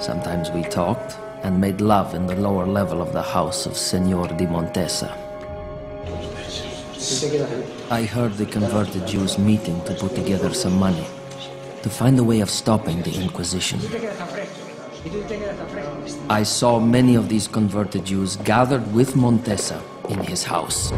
Sometimes we talked and made love in the lower level of the house of Señor de Montesa. I heard the converted Jews meeting to put together some money, to find a way of stopping the Inquisition. I saw many of these converted Jews gathered with Montesa in his house.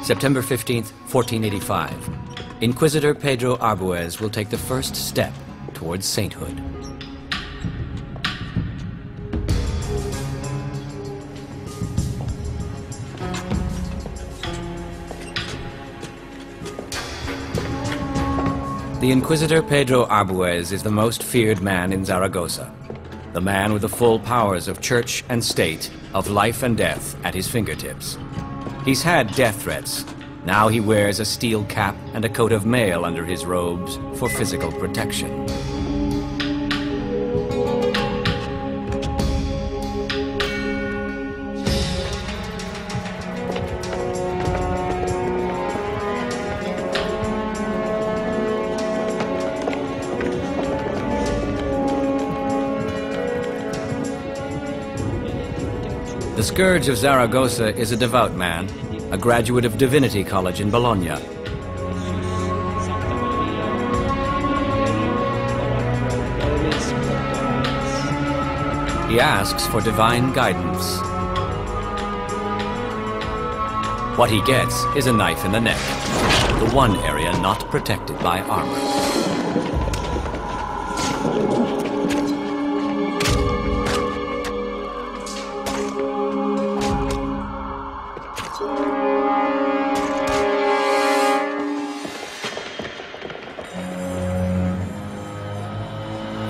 September 15th, 1485. Inquisitor Pedro Arbuez will take the first step towards sainthood. The Inquisitor Pedro Arbuez is the most feared man in Zaragoza, the man with the full powers of church and state, of life and death at his fingertips. He's had death threats. Now he wears a steel cap and a coat of mail under his robes for physical protection. The Scourge of Zaragoza is a devout man, a graduate of Divinity College in Bologna. He asks for divine guidance. What he gets is a knife in the neck, the one area not protected by armor.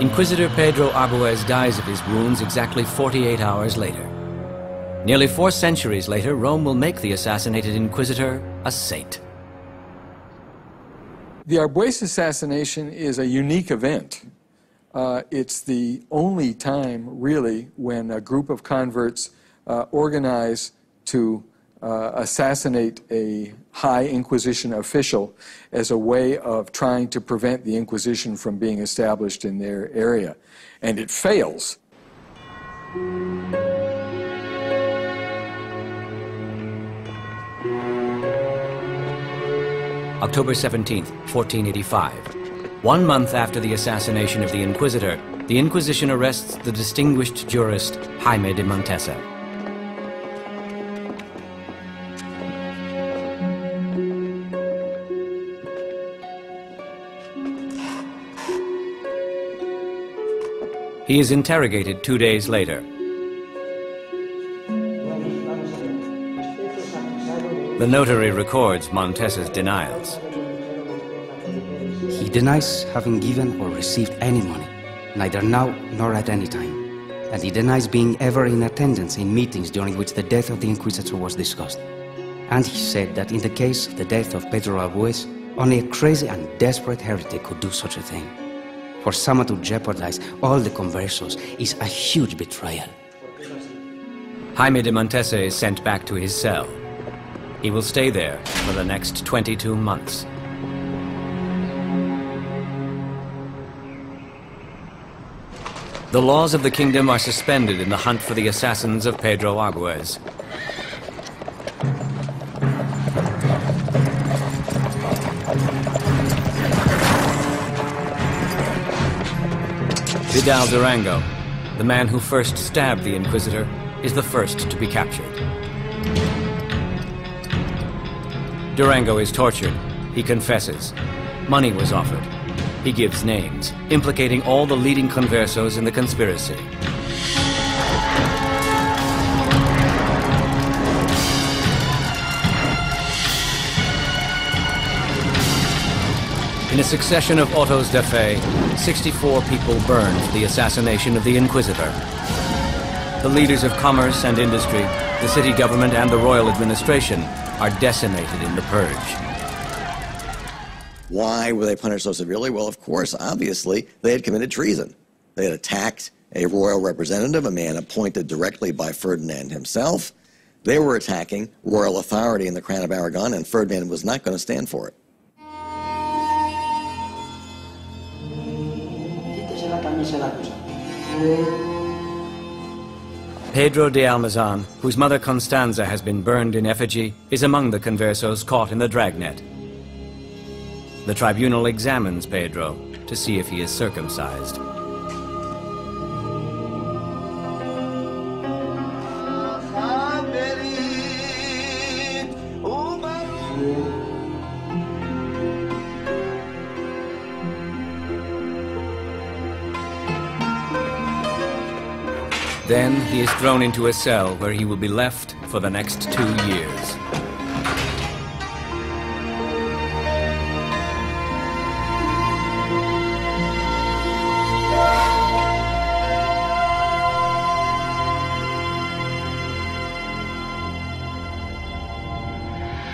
Inquisitor Pedro Arbuez dies of his wounds exactly 48 hours later. Nearly 4 centuries later, Rome will make the assassinated Inquisitor a saint. The Arbuez assassination is a unique event. It's the only time, really, when a group of converts organize to assassinate a high Inquisition official as a way of trying to prevent the Inquisition from being established in their area. And it fails. October 17th, 1485. 1 month after the assassination of the Inquisitor, the Inquisition arrests the distinguished jurist Jaime de Montesa. He is interrogated 2 days later. The notary records Montesa's denials. He denies having given or received any money, neither now nor at any time. And he denies being ever in attendance in meetings during which the death of the Inquisitor was discussed. And he said that in the case of the death of Pedro Arbuez, only a crazy and desperate heretic could do such a thing. For someone to jeopardize all the conversos is a huge betrayal. Jaime de Montesa is sent back to his cell. He will stay there for the next 22 months. The laws of the kingdom are suspended in the hunt for the assassins of Pedro Arbuez. Vidal Durango, the man who first stabbed the Inquisitor, is the first to be captured. Durango is tortured. He confesses. Money was offered. He gives names, implicating all the leading conversos in the conspiracy. In a succession of autos da fe, 64 people burned for the assassination of the Inquisitor. The leaders of commerce and industry, the city government and the royal administration are decimated in the purge. Why were they punished so severely? Well, of course, obviously, they had committed treason. They had attacked a royal representative, a man appointed directly by Ferdinand himself. They were attacking royal authority in the Crown of Aragon, and Ferdinand was not going to stand for it. Pedro de Almazan, whose mother Constanza has been burned in effigy, is among the conversos caught in the dragnet. The tribunal examines Pedro to see if he is circumcised. Then he is thrown into a cell where he will be left for the next 2 years.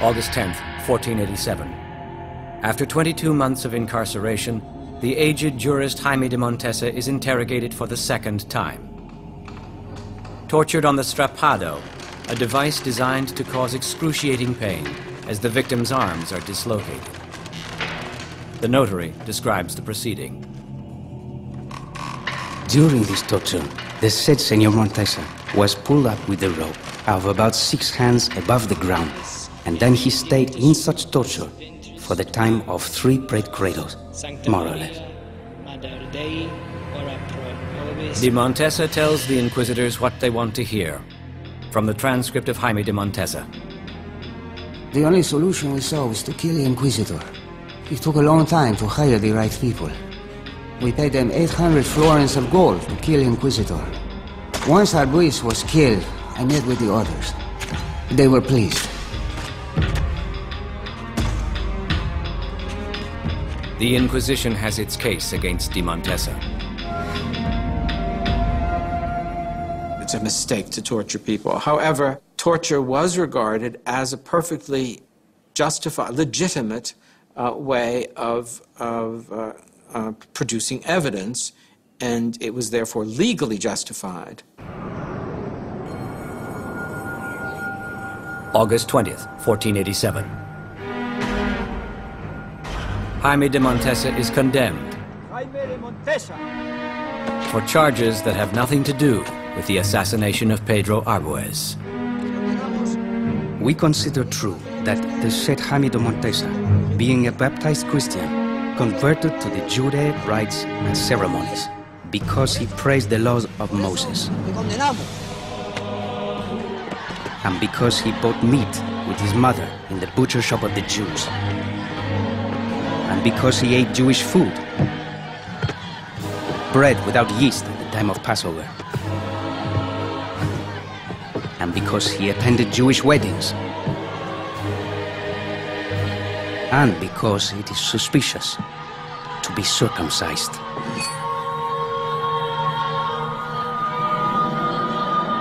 August 10th, 1487. After 22 months of incarceration, the aged jurist Jaime de Montesa is interrogated for the second time. Tortured on the strappado, a device designed to cause excruciating pain as the victim's arms are dislocated. The notary describes the proceeding. During this torture, the said Senor Montesa was pulled up with a rope of about 6 hands above the ground, and then he stayed in such torture for the time of 3 prayed credos, more or less. De Montesa tells the inquisitors what they want to hear, from the transcript of Jaime de Montesa. The only solution we saw was to kill the Inquisitor. It took a long time to hire the right people. We paid them 800 florins of gold to kill the Inquisitor. Once Arbuis was killed, I met with the others. They were pleased. The Inquisition has its case against de Montesa. It's a mistake to torture people. However, torture was regarded as a perfectly justified, legitimate way of producing evidence, and it was therefore legally justified. August 20th, 1487. Jaime de Montesa is condemned for charges that have nothing to do with the assassination of Pedro Arbues. We consider true that the said Jaime de Montesa, being a baptized Christian, converted to the Judaic rites and ceremonies because he praised the laws of Moses, and because he bought meat with his mother in the butcher shop of the Jews, and because he ate Jewish food, bread without yeast at the time of Passover, and because he attended Jewish weddings, and because it is suspicious to be circumcised.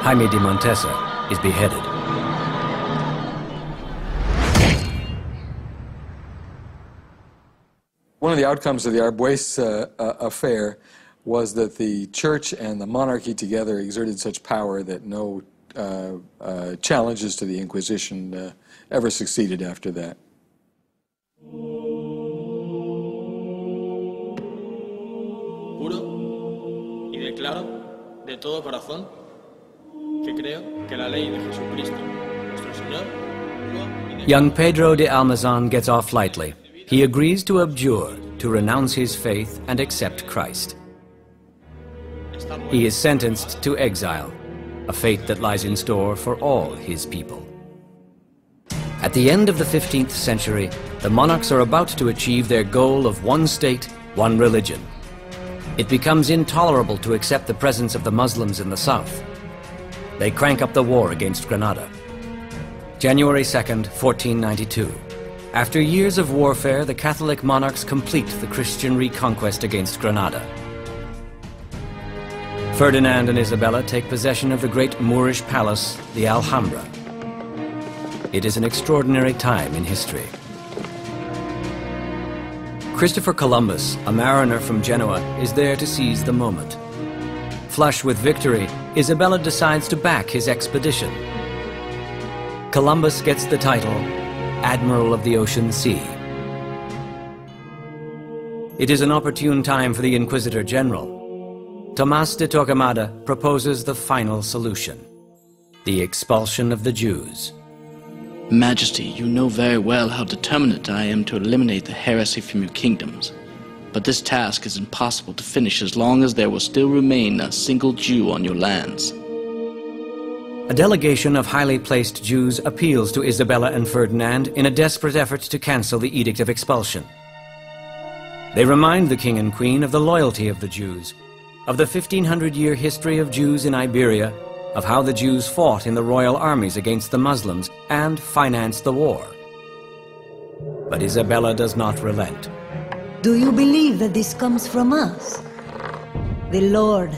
Jaime de Montesa is beheaded. One of the outcomes of the Arbues affair was that the church and the monarchy together exerted such power that no challenges to the Inquisition ever succeeded after that. Juro y declaro de todo corazón que creo que la ley de Jesucristo, nuestro Señor. Young Pedro de Almazan gets off lightly. He agrees to abjure, to renounce his faith and accept Christ. He is sentenced to exile, a fate that lies in store for all his people. At the end of the 15th century, the monarchs are about to achieve their goal of one state, one religion. It becomes intolerable to accept the presence of the Muslims in the south. They crank up the war against Granada. January 2nd, 1492. After years of warfare, the Catholic monarchs complete the Christian reconquest against Granada. Ferdinand and Isabella take possession of the great Moorish palace, the Alhambra. It is an extraordinary time in history. Christopher Columbus, a mariner from Genoa, is there to seize the moment. Flush with victory, Isabella decides to back his expedition. Columbus gets the title Admiral of the Ocean Sea. It is an opportune time for the Inquisitor General. Tomás de Torquemada proposes the final solution: the expulsion of the Jews. Majesty, you know very well how determined I am to eliminate the heresy from your kingdoms. But this task is impossible to finish as long as there will still remain a single Jew on your lands. A delegation of highly placed Jews appeals to Isabella and Ferdinand in a desperate effort to cancel the Edict of Expulsion. They remind the King and Queen of the loyalty of the Jews, of the 1500-year history of Jews in Iberia, of how the Jews fought in the royal armies against the Muslims and financed the war. But Isabella does not relent. Do you believe that this comes from us? The Lord